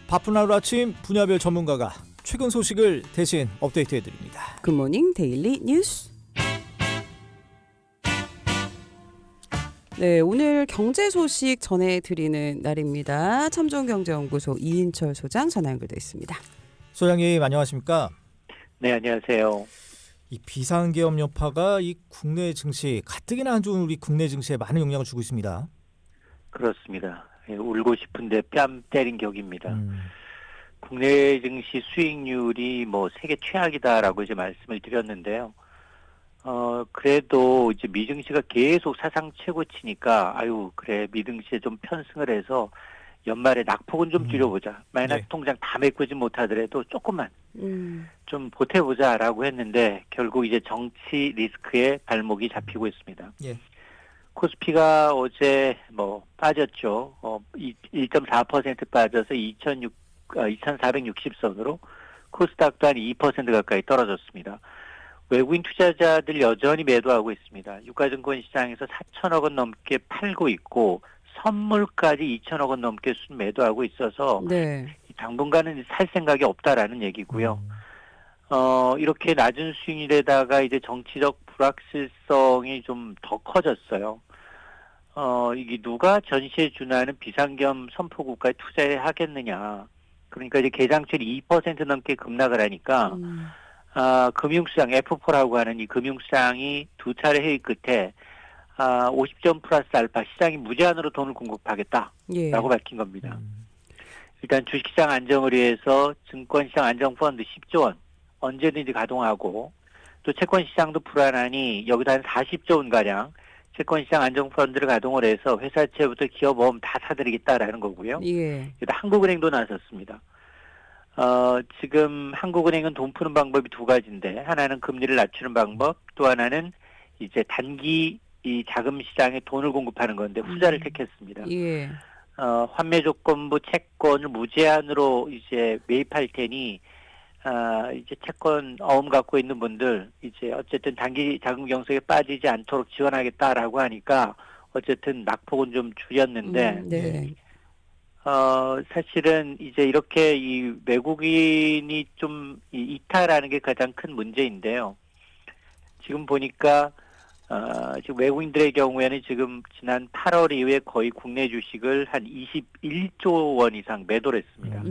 바쁜 하루 아침 분야별 전문가가 최근 소식을 대신 업데이트해드립니다. 굿모닝 데일리 뉴스. 네, 오늘 경제 소식 전해드리는 날입니다. 참정경제연구소 이인철 소장 전화 연결돼 있습니다. 소장님 안녕하십니까? 네, 안녕하세요. 이 비상계엄 여파가 이 국내 증시 가뜩이나 안 좋은 우리 국내 증시에 많은 영향을 주고 있습니다. 그렇습니다. 예, 울고 싶은데 뺨 때린 격입니다. 국내 증시 수익률이 세계 최악이다라고 이제 말씀을 드렸는데요. 그래도 이제 미증시가 계속 사상 최고치니까 그래 미증시에 좀 편승을 해서 연말에 낙폭은 좀 줄여보자. 마이너스 통장 다 메꾸지 못하더라도 조금만 좀 보태보자라고 했는데 결국 이제 정치 리스크에 발목이 잡히고 있습니다. 예. 코스피가 어제 빠졌죠. 1.4% 빠져서 2,460선으로 코스닥 또한 2% 가까이 떨어졌습니다. 외국인 투자자들 여전히 매도하고 있습니다. 유가증권 시장에서 4천억 원 넘게 팔고 있고 선물까지 2천억 원 넘게 매도하고 있어서 네. 당분간은 살 생각이 없다라는 얘기고요. 이렇게 낮은 수익률에다가 이제 정치적 불확실성이 좀 더 커졌어요. 이게 누가 전시에 준하는 비상계엄 선포국가에 투자하겠느냐. 그러니까 이제 계장철이 2% 넘게 급락을 하니까 금융시장 F4라고 하는 이 금융시장이 두 차례 회의 끝에 50점 플러스 알파 시장이 무제한으로 돈을 공급하겠다라고 밝힌 겁니다. 일단 주식시장 안정을 위해서 증권시장 안정펀드 10조 원 언제든지 가동하고 또 채권시장도 불안하니 여기다 한 40조 원가량 채권시장 안정펀드를 가동을 해서 회사채부터 기업보험 다 사드리겠다라는 거고요. 예. 한국은행도 나섰습니다. 지금 한국은행은 돈 푸는 방법이 두 가지인데 하나는 금리를 낮추는 방법, 또 하나는 이제 단기 이 자금 시장에 돈을 공급하는 건데 후자를 택했습니다. 예. 환매 조건부 채권을 무제한으로 이제 매입할 테니 이제 채권 어음 갖고 있는 분들 이제 어쨌든 단기 자금 경색에 빠지지 않도록 지원하겠다라고 하니까 어쨌든 낙폭은 좀 줄였는데 네. 사실은 이제 이렇게 이 외국인이 좀 이탈하는 게 가장 큰 문제인데요. 지금 보니까 지금 외국인들의 경우에는 지금 지난 8월 이후에 거의 국내 주식을 한 21조 원 이상 매도를 했습니다.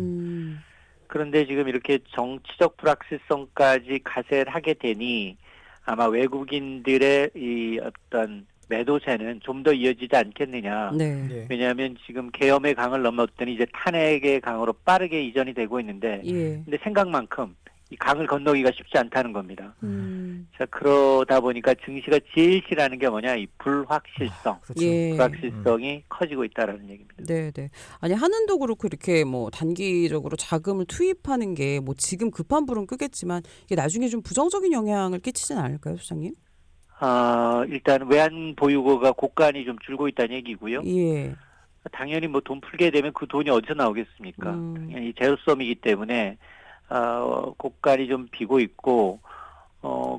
그런데 지금 이렇게 정치적 불확실성까지 가세를 하게 되니 아마 외국인들의 이 어떤 매도세는 좀 더 이어지지 않겠느냐. 네. 왜냐하면 지금 계엄의 강을 넘었더니 이제 탄핵의 강으로 빠르게 이전이 되고 있는데 근데 생각만큼 이 강을 건너기가 쉽지 않다는 겁니다. 자, 그러다 보니까 증시가 제일 싫어하는 게 뭐냐? 이 불확실성. 그렇죠. 예. 불확실성이 커지고 있다라는 얘기입니다. 네. 아니 한은도 그렇고 이렇게 단기적으로 자금을 투입하는 게 지금 급한 불은 끄겠지만 이게 나중에 좀 부정적인 영향을 끼치진 않을까요, 소장님? 일단 외환 보유고가 고간이 좀 줄고 있다는 얘기고요. 예. 당연히 돈 풀게 되면 그 돈이 어디서 나오겠습니까? 당연히 제로섬이기 때문에 고간이 좀 비고 있고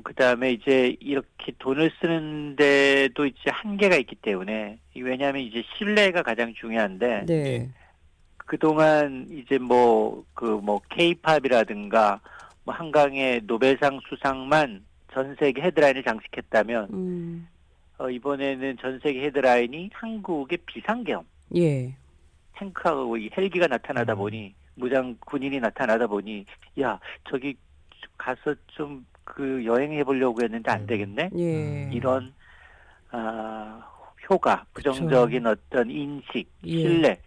그다음에 이제 이렇게 돈을 쓰는데도 이제 한계가 있기 때문에 왜냐하면 이제 신뢰가 가장 중요한데 네. 그동안 이제 K-팝이라든가 한강의 노벨상 수상만 전 세계 헤드라인을 장식했다면 이번에는 전 세계 헤드라인이 한국의 비상계엄. 예. 탱크하고 이 헬기가 나타나다 보니 무장 군인이 나타나다 보니 야 저기 가서 좀 여행해 보려고 했는데 안 되겠네. 예. 이런 효과, 부정적인 어떤 인식, 신뢰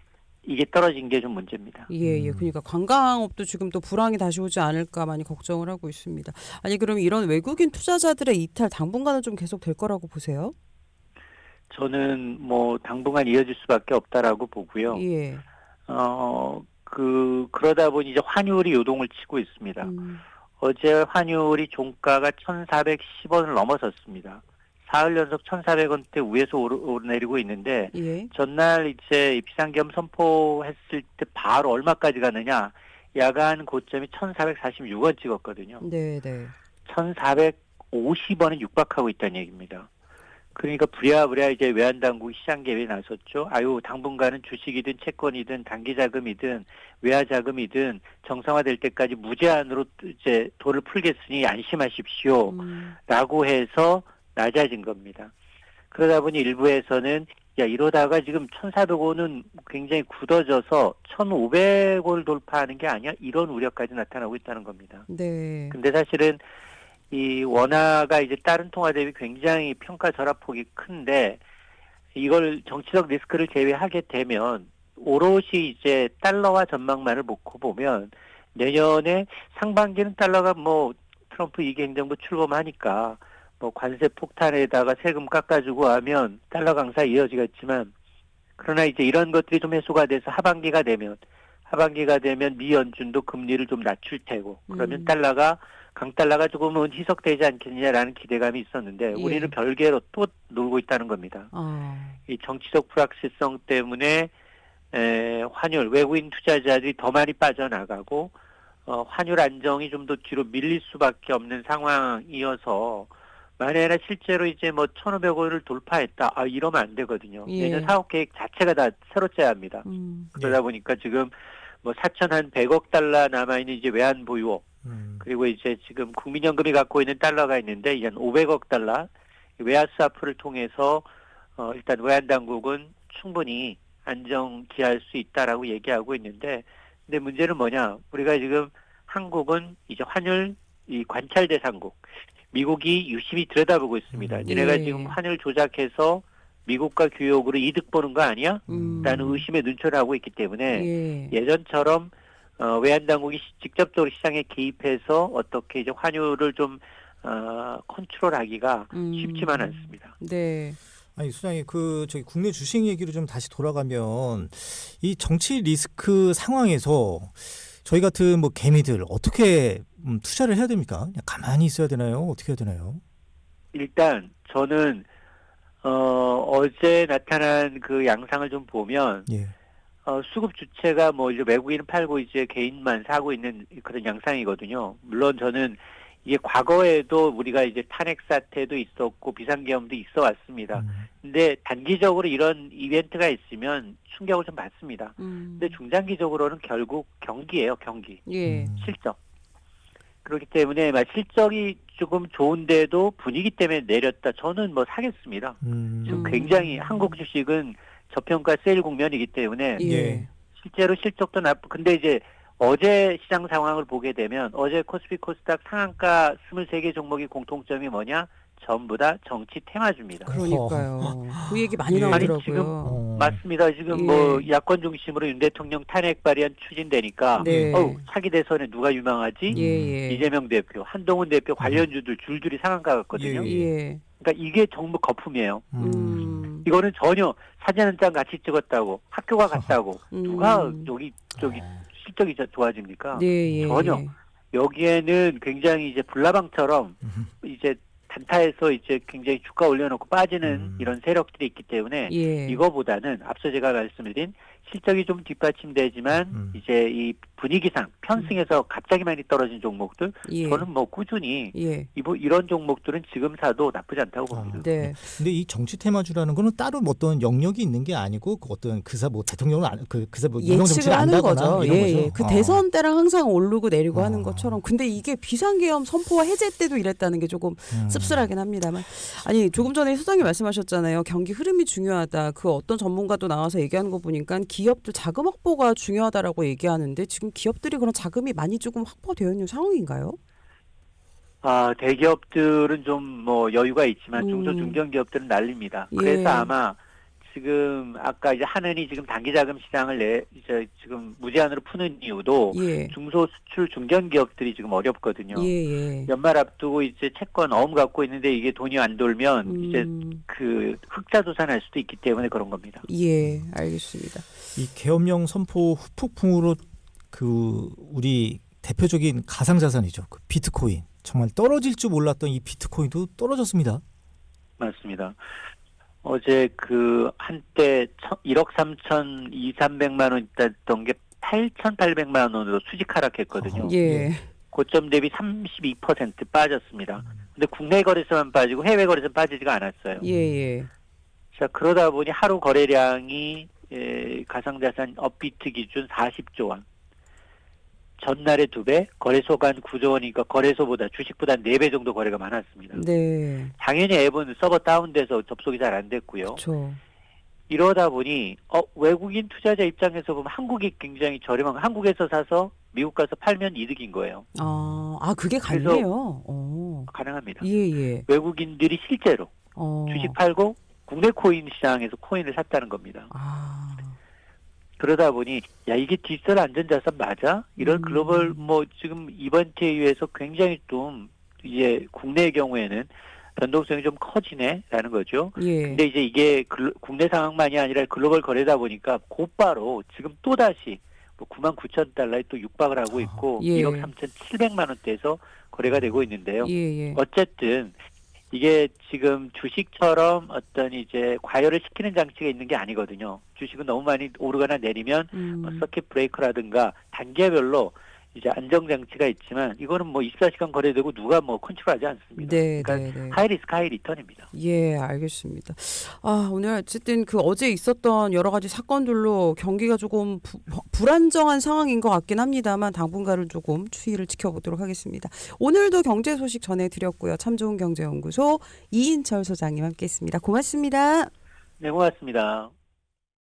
이게 떨어진 게 좀 문제입니다. 예. 그러니까 관광업도 지금 또 불황이 다시 오지 않을까 많이 걱정을 하고 있습니다. 아니 그럼 이런 외국인 투자자들의 이탈 당분간은 좀 계속 될 거라고 보세요? 저는 당분간 이어질 수밖에 없다라고 보고요. 예. 그러다 보니 이제 환율이 요동을 치고 있습니다. 어제 환율이 종가가 1,410원을 넘어섰습니다. 사흘 연속 1,400원대 위에서 오르내리고 있는데 예. 전날 이제 비상계엄 선포했을 때 바로 얼마까지 갔느냐? 야간 고점이 1,446원 찍었거든요. 네. 1,450원에 육박하고 있다는 얘기입니다. 그러니까 부랴부랴 이제 외환당국이 시장 개입에 나섰죠. 아유, 당분간은 주식이든 채권이든 단기자금이든 외화자금이든 정상화될 때까지 무제한으로 이제 돈을 풀겠으니 안심하십시오. 라고 해서 낮아진 겁니다. 그러다 보니 일부에서는 야, 이러다가 지금 1,400원은 굉장히 굳어져서 1,500원을 돌파하는 게 아니야? 이런 우려까지 나타나고 있다는 겁니다. 네. 근데 사실은 이 원화가 이제 다른 통화 대비 굉장히 평가 절하폭이 큰데 이걸 정치적 리스크를 제외하게 되면 오롯이 이제 달러화 전망만을 놓고 보면 내년에 상반기는 달러가 뭐 트럼프 2기 행정부 출범하니까 뭐 관세 폭탄에다가 세금 깎아주고 하면 달러 강사 이어지겠지만 그러나 이제 이런 것들이 좀 해소가 돼서 하반기가 되면 미 연준도 금리를 좀 낮출 테고 그러면 강달러가 조금은 희석되지 않겠느냐라는 기대감이 있었는데 예. 우리는 별개로 또 놀고 있다는 겁니다. 이 정치적 불확실성 때문에 환율 외국인 투자자들이 더 많이 빠져나가고 환율 안정이 좀 더 뒤로 밀릴 수밖에 없는 상황이어서 만약에 실제로 이제 뭐 1,500원을 돌파했다. 이러면 안 되거든요. 예. 내년 사업 계획 자체가 다 새로 짜야 합니다. 그러다 보니까 지금 뭐 4,100억 달러 남아있는 이제 외환 보유고 그리고 이제 지금 국민연금이 갖고 있는 달러가 있는데 이제 500억 달러 외화 스와프를 통해서 일단 외환 당국은 충분히 안정 기할 수 있다라고 얘기하고 있는데 근데 문제는 뭐냐? 우리가 지금 한국은 이제 환율 이 관찰 대상국 미국이 유심히 들여다보고 있습니다. 니네가 지금 환율 조작해서 미국과 교역으로 이득 보는 거 아니야? 라는 의심의 눈초를 하고 있기 때문에 예전처럼 외환당국이 직접적으로 시장에 개입해서 어떻게 이제 환율을 좀 컨트롤하기가 쉽지만 않습니다. 네. 아니 수장님 저기 국내 주식 얘기로 좀 다시 돌아가면 이 정치 리스크 상황에서 저희 같은 뭐 개미들 어떻게 투자를 해야 됩니까? 그냥 가만히 있어야 되나요? 어떻게 해야 되나요? 일단 저는 어제 나타난 그 양상을 좀 보면 예. 수급 주체가 뭐 이제 외국인 팔고 이제 개인만 사고 있는 그런 양상이거든요. 물론 저는 이게 과거에도 우리가 이제 탄핵 사태도 있었고 비상계엄도 있어 왔습니다. 근데 단기적으로 이런 이벤트가 있으면 충격을 좀 받습니다. 근데 중장기적으로는 결국 경기예요, 경기. 예. 실적. 그렇기 때문에 실적이 조금 좋은데도 분위기 때문에 내렸다. 저는 뭐 사겠습니다. 지금 굉장히 한국 주식은 저평가 세일 국면이기 때문에 예. 실제로 실적도 근데 이제 어제 시장 상황을 보게 되면 어제 코스피 코스닥 상한가 23개 종목의 공통점이 뭐냐? 전부 다 정치 테마주입니다. 그러니까요. 그 얘기 많이 예. 나오더라고요. 아니, 지금 맞습니다. 지금 예. 뭐 야권 중심으로 윤 대통령 탄핵 발의안 추진되니까 네. 차기 대선에 누가 유망하지? 예. 이재명 대표, 한동훈 대표 관련주들 줄줄이 상한가 갔거든요. 예. 그러니까 이게 전부 거품이에요. 음. 이거는 전혀 사진 한 장 같이 찍었다고 학교가 같다고 누가 저기 실적이 좋아집니까? 예. 전혀. 여기에는 굉장히 이제 불나방처럼 이제 단타에서 이제 굉장히 주가 올려놓고 빠지는 이런 세력들이 있기 때문에 예. 이거보다는 앞서 제가 말씀드린 실적이 좀 뒷받침되지만 이제 이 분위기상 편승해서 갑자기 많이 떨어진 종목들 예. 저는 뭐 꾸준히 예. 이런 종목들은 지금 사도 나쁘지 않다고 봅니다. 네. 근데 이 정치 테마주라는 거는 따로 뭐 어떤 영역이 있는 게 아니고 그 어떤 그사 뭐 대통령을 그사 뭐 유명 예측을 정치를 하는 안다거나 거죠. 이런 예. 거죠. 그 대선 때랑 항상 오르고 내리고 하는 것처럼. 근데 이게 비상계엄 선포와 해제 때도 이랬다는 게 조금 씁쓸하긴 합니다만. 아니 조금 전에 소장님 말씀하셨잖아요. 경기 흐름이 중요하다. 그 어떤 전문가도 나와서 얘기하는 거 보니까 기업들 자금 확보가 중요하다라고 얘기하는데 지금 기업들이 그런 자금이 많이 조금 확보되어 있는 상황인가요? 대기업들은 좀 뭐 여유가 있지만 중소 중견기업들은 난립니다. 그래서 예. 아마 지금 아까 이제 한은이 지금 단기자금 시장을 이제 지금 무제한으로 푸는 이유도 예. 중소 수출 중견기업들이 지금 어렵거든요. 예. 연말 앞두고 이제 채권 어음 갖고 있는데 이게 돈이 안 돌면 이제 그 흑자 도산할 수도 있기 때문에 그런 겁니다. 예, 알겠습니다. 이 계엄령 선포 후폭풍으로 우리 대표적인 가상자산이죠. 그 비트코인. 정말 떨어질 줄 몰랐던 이 비트코인도 떨어졌습니다. 맞습니다. 어제 한때 1억 3,200만 원 있던 게 8,800만 원으로 수직 하락했거든요. 예. 고점 대비 32% 빠졌습니다. 근데 국내 거래소만 빠지고 해외 거래소는 빠지지가 않았어요. 예. 자, 그러다 보니 하루 거래량이 가상자산 업비트 기준 40조 원. 전날의 2배, 거래소 간 9조 원이니까 거래소보다 주식보다 4배 정도 거래가 많았습니다. 네. 당연히 앱은 서버 다운돼서 접속이 잘 안 됐고요. 그렇죠. 이러다 보니 외국인 투자자 입장에서 보면 한국이 굉장히 저렴한 거, 한국에서 사서 미국 가서 팔면 이득인 거예요. 그게 그래서 가능해요. 가능합니다. 예. 외국인들이 실제로 주식 팔고 국내 코인 시장에서 코인을 샀다는 겁니다. 그러다 보니 이게 디지털 안전자산 맞아? 이런 글로벌 지금 이번 기회에서 굉장히 좀 이제 국내의 경우에는 변동성이 좀 커지네라는 거죠. 예. 근데 이제 이게 국내 상황만이 아니라 글로벌 거래다 보니까 곧바로 지금 또 다시 99,000달러에 또 육박을 하고 있고 예. 1억 3,700만 원대에서 거래가 되고 있는데요. 예. 어쨌든 이게 지금 주식처럼 어떤 이제 과열을 시키는 장치가 있는 게 아니거든요. 주식은 너무 많이 오르거나 내리면 서킷 브레이커라든가 단계별로 이제 안정 장치가 있지만 이거는 24시간 거래되고 누가 컨트롤하지 않습니다. 네. 그러니까 하이 리스크 하이 리턴입니다. 예, 알겠습니다. 오늘 어쨌든 그 어제 있었던 여러 가지 사건들로 경기가 조금 불안정한 상황인 것 같긴 합니다만 당분간은 조금 추이를 지켜보도록 하겠습니다. 오늘도 경제 소식 전해드렸고요. 참 좋은 경제연구소 이인철 소장님 함께했습니다. 고맙습니다. 네, 고맙습니다.